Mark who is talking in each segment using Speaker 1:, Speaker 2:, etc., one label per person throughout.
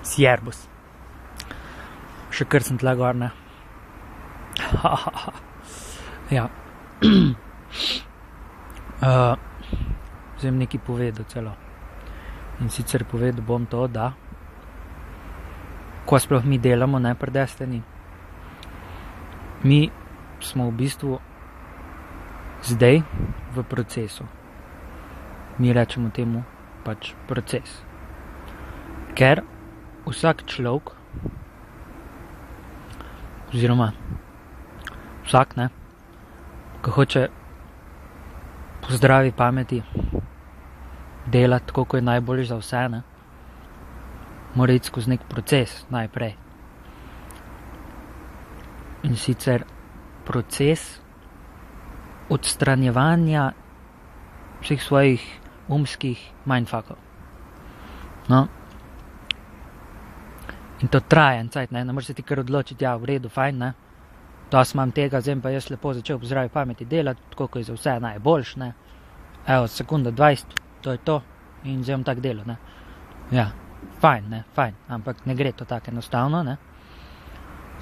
Speaker 1: Sjerbus. Še kar sem tle gor, ne. Ja. Zdaj nekaj povedal celo. In sicer povedal bom to, da ko sploh mi delamo, ne, pri Destiny, mi smo v bistvu zdaj v procesu. Mi rečemo temu pač proces. Ker vsak človek, oziroma vsak, ne, ko hoče po zdravi pameti delati tako, ko je najboljše za vse, ne, mora iti skozi nek proces najprej. In sicer proces odstranjevanja vseh svojih umskih mindfuckov. No. In to traja en cajt, ne moreš se ti kar odločiti, ja, v redu, fajn, ne. Dosti imam tega, zdaj pa jaz lepo začel po zdravi pameti delati, tako ko je za vse najboljš, ne. Evo, sekunda 20, to je to, in zdaj bom tak delal, ne. Ja, fajn, ne, fajn, ampak ne gre to tako enostavno, ne.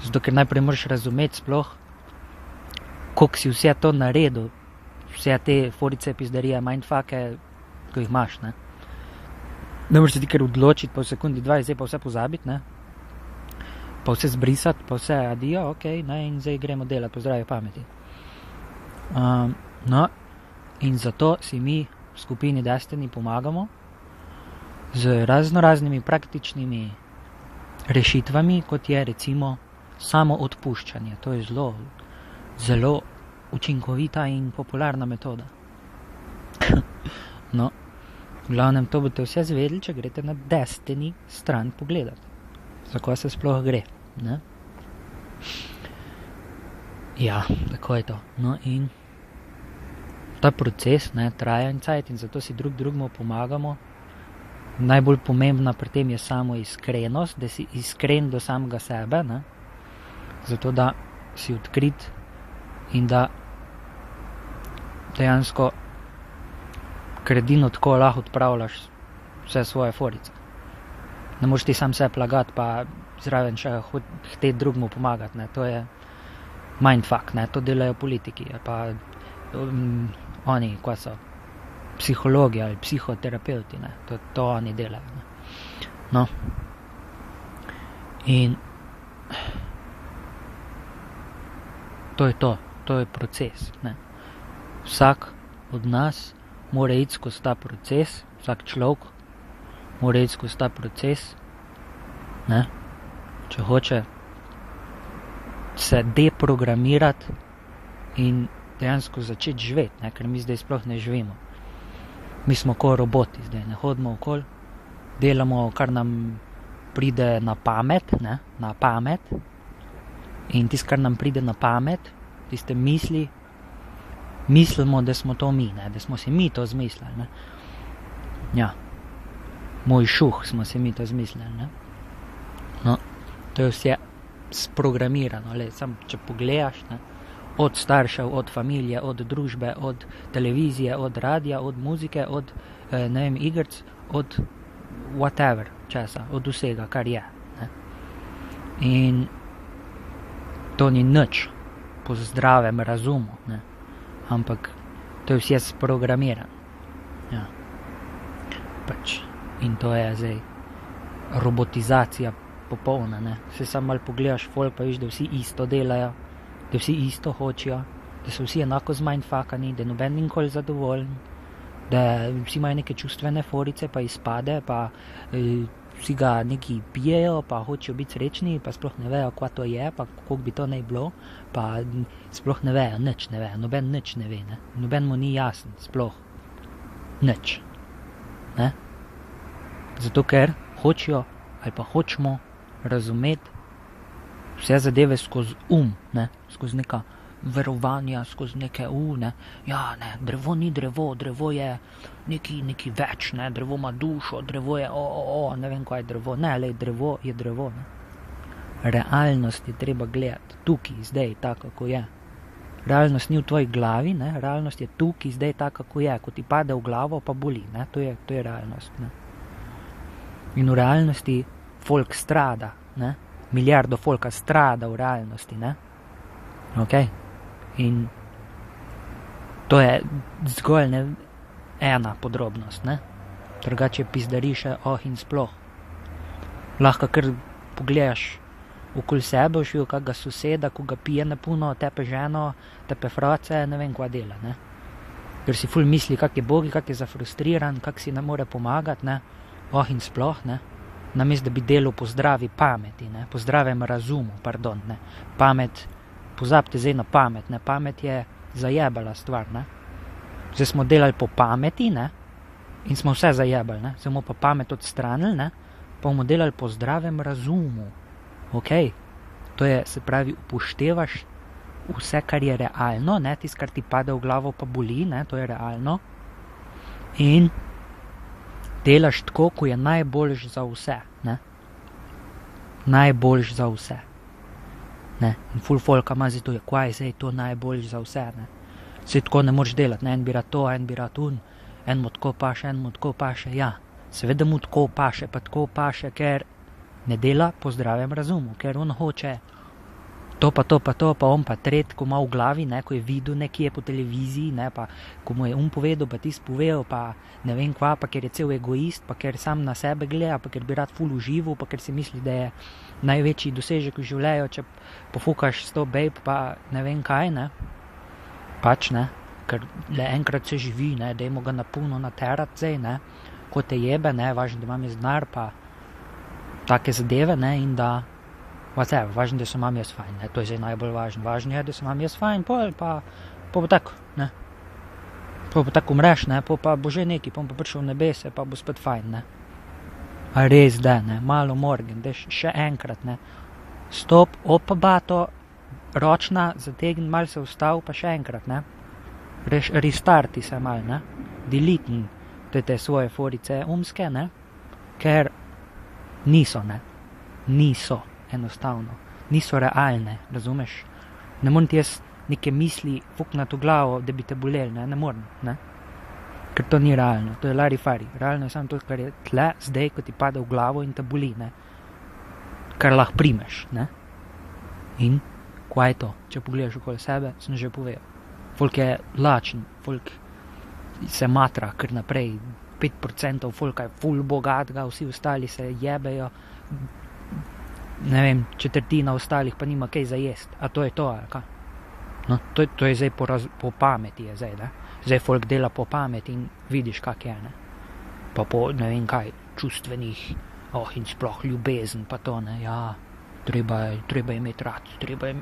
Speaker 1: Zato, ker najprej moraš razumeti sploh, koliko si vse to naredil, vse te forice, pizdarije, mindfucke, ko jih imaš, ne. Ne moreš se ti kar odločiti po sekundi 20, zdaj pa vse pozabiti, ne. Pa vse zbrisati, pa vse adijo, okej, ne, in zdaj gremo delati po zdravi pameti. No, in zato si mi v skupini Destiny pomagamo z raznoraznimi praktičnimi rešitvami, kot je recimo samo odpuščanje. To je zelo učinkovita in popularna metoda. No, v glavnem to boste vse zvedeli, če greste na Destiny stran pogledati. Za se sploh gre, ne? Ja, tako je to. No in ta proces, ne, traja en cajt in zato si drugemu pomagamo. Najbolj pomembna pri tem je samo iskrenost, da si iskren do samega sebe, ne? Zato da si odkrit in da dejansko edino tako lahko odpravljaš vse svoje forice. Ne moreš ti sam sebe lagati, pa zraven še hteti drugemu pomagati, ne, to je mindfuck, ne, to delajo politiki, pa oni, kva so, psihologi ali psihoterapeuti, ne, to oni delajo, ne. No. In to je proces, ne. Vsak od nas mora iti skozi ta proces, vsak človek mora iti skozi ta proces, ne, če hoče se deprogramirati in dejansko začeti živeti, ne, ker mi zdaj sploh ne živimo. Mi smo ko roboti zdaj, ne hodimo okoli, delamo, kar nam pride na pamet, ne, na pamet, in tisto, kar nam pride na pamet, tiste misli, mislimo, da smo to mi, ne, da smo si mi to zmislili, ne. Ja. Moj šuh smo si mi to zmislili, ne. No, to je vse sprogramirano, sam če pogledaš, ne, od staršev, od familije, od družbe, od televizije, od radija, od muzike, od, ne vem, igrc, od whatever, česa, od vsega, kar je, ne. In to ni nič po zdravem razumu, ne, ampak to je vse sprogramirano. Ja. Pač, in to je zdaj robotizacija popolna, ne. Se samo malo pogledaš folk, pa viš, da vsi isto delajo, da vsi isto hočejo, da so vsi enako zmindfuckani, da noben ni nikoli zadovoljen, da vsi imajo neke čustvene forice, pa izpade, pa vsi ga neki pijejo, pa hočejo biti srečni, pa sploh ne vejo, kva to je, pa koliko bi to naj bilo, pa sploh ne vejo, nič ne vejo, noben nič ne ve, ne. Noben mu ni jasen, sploh nič, ne. Zato ker hočejo ali pa hočemo razumeti vse zadeve skozi ne, skozi neka verovanja, skozi neke ne, ja, ne, drevo ni drevo, drevo je neki več, ne, drevo ima dušo, drevo je ne vem, kaj je drevo, ne, lej, drevo je drevo, ne. Realnost je treba gledati tukaj, zdaj, tako, kako je. Realnost ni v tvoji glavi, ne, realnost je tukaj, zdaj, tako, kako je, ko ti pade v glavo, pa boli, ne, to je realnost, ne. In v realnosti folk strada, ne? Milijardo folka strada v realnosti, ne? Ok? In to je zgolj ena podrobnost, ne? Drugače pizdari še in sploh. Lahko kar pogledaš okoli sebe, živi kakega soseda, ko ga pije napuno, tepe ženo, tepe frace, ne vem, kva dela, ne? Ker si ful misli, kak je bogi, kak je zafrustriran, kak si ne more pomagati, ne? In sploh, ne? Namesto da bi delal po zdravi pameti, ne? Po zdravem razumu, pardon, ne? Pamet, pozabite zdaj na pamet, ne? Pamet je zajebala stvar, ne? Zdaj smo delali po pameti, ne? In smo vse zajebali, ne? Smo pa pamet odstranili, ne? Pa bomo delali po zdravem razumu. Ok? To je, se pravi, upoštevaš vse, kar je realno, ne? Tisto, kar ti pade v glavo pa boli, ne? To je realno. In delaš tako, ko je najboljš za vse, ne? Najboljš za vse. Ne? In ful folka ima zdaj to, kaj je to najboljš za vse, ne? Saj tako ne moreš delati, ne? En bi rad to, en bi rad un, en mu tako paše, en mu tako paše, ja. Seveda mu tako paše, pa tako paše, ker ne dela po zdravem razumu, ker on hoče to pa to pa to, pa on pa tret, ko ima v glavi, ne, ko je videl nekje po televiziji, ne, pa ko mu je povedal, pa tis povedal, pa ne vem kva, pa ker je cel egoist, pa ker sam na sebe gleda, pa ker bi rad ful užival, pa ker si misli, da je največji dosežek v življenju, če pofukaš 100 babe, pa ne vem kaj, ne. Pač, ne, ker le enkrat se živi, ne, dajmo ga napuno naterat zdaj, ne, ko te jebe, ne, važno, da imam jaz denar, pa take zadeve, ne, in da whatever, važno, da se imam jaz fajn, ne, to je zdaj najbolj važno. Važno je, da se imam jaz fajn, pa bo tako, ne. Pa bo tako umreš, ne, pa bo že neki, pa bo prišel v nebese, pa bo spet fajn, ne. A res, da, ne, malo morgen, da še enkrat, ne. Stop, opa bato, ročna, zategn, mal se vstav, pa še enkrat, ne. Restarti se mal, ne. Delitni te svoje forice umske, ne. Ker niso, ne. Niso. Enostavno. Niso realne, razumeš? Ne morem ti jaz neke misli fuknati v glavo, da bi te boleli, ne morem, ne? Ker to ni realno, to je larifari. Realno je samo to, kar je tle, zdaj, ko ti pade v glavo in te boli, ne? Kar lahko primeš, ne? In, kva je to? Če pogledaš okoli sebe, sem že povedal. Folk je lačen, folk se matra kar naprej, 5% folka je ful bogatega, vsi ostali se jebejo, ne vem, četrtina ostalih pa nima kaj za jest. A to je to, ali kaj? No, to je zdaj po pameti je zdaj, ne? Zdaj folk dela po pameti in vidiš, kak je, ne? Pa po, ne vem kaj, čustvenih, in sploh ljubezen, pa to, ne, ja, treba imeti rad, treba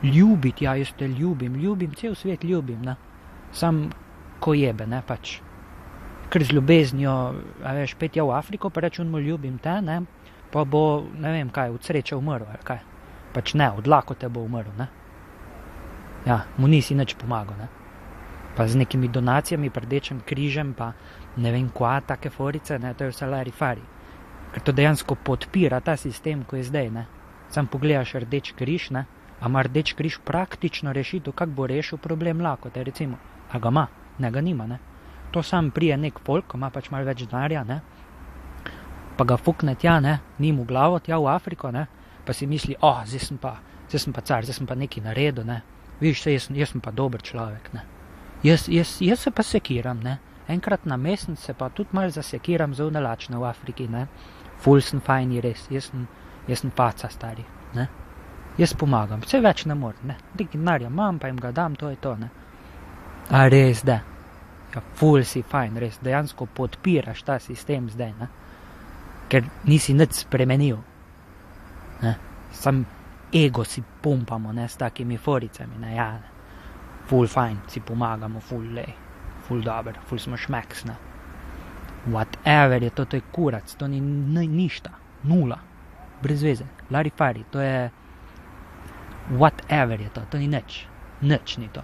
Speaker 1: ljubiti, ja, jaz te ljubim, cel svet ljubim, ne? Sam, ko jebe, ne, pač. Ker z ljubeznijo, a veš, pet v Afriko, pa reč mu ljubim te, ne? Pa bo, ne vem kaj, od sreče umrl, ali kaj. Pač ne, od lakote bo umrl, ne. Ja, mu nisi nič pomagal, ne. Pa z nekimi donacijami, Rdečim križem, pa ne vem kva, take forice, ne, to je vse larifari. Ker to dejansko podpira ta sistem, ko je zdaj, ne. Sam pogledaš Rdeč križ, ne, a ima Rdeč križ praktično rešitev, kak bo rešil problem lakote, recimo. A ga ima? Ne, ga nima, ne. To sam prije nek folk, ko ima pač malo več denarja, ne. Pa ga fukne tja, ne, njim v glavo, tja v Afriko, ne, pa si misli, zdaj sem pa car, zdaj sem pa nekaj naredil, ne, vidiš, jaz sem pa dober človek, ne, jaz se pa sekiram, ne, enkrat na mesec se pa tudi malo zasekiram za unelačne v Afriki, ne, ful sem fajni res, jaz sem faca stari, ne, jaz pomagam, vse več ne morem, ne, nekaj denarja imam, pa jim ga dam, to je to, ne, a res, da, ja, ful si fajn, res, dejansko podpiraš ta sistem zdaj, ne, ker nisi nič spremenil, ne, sam ego si pumpamo, ne, s takimi foricami, ne, ja, ful fajn, si pomagamo, ful dober, ful smo šmeks, ne, whatever je to je kurac, to ni ništa, nula, brez veze, larifari, to je, whatever je to ni nič ni to.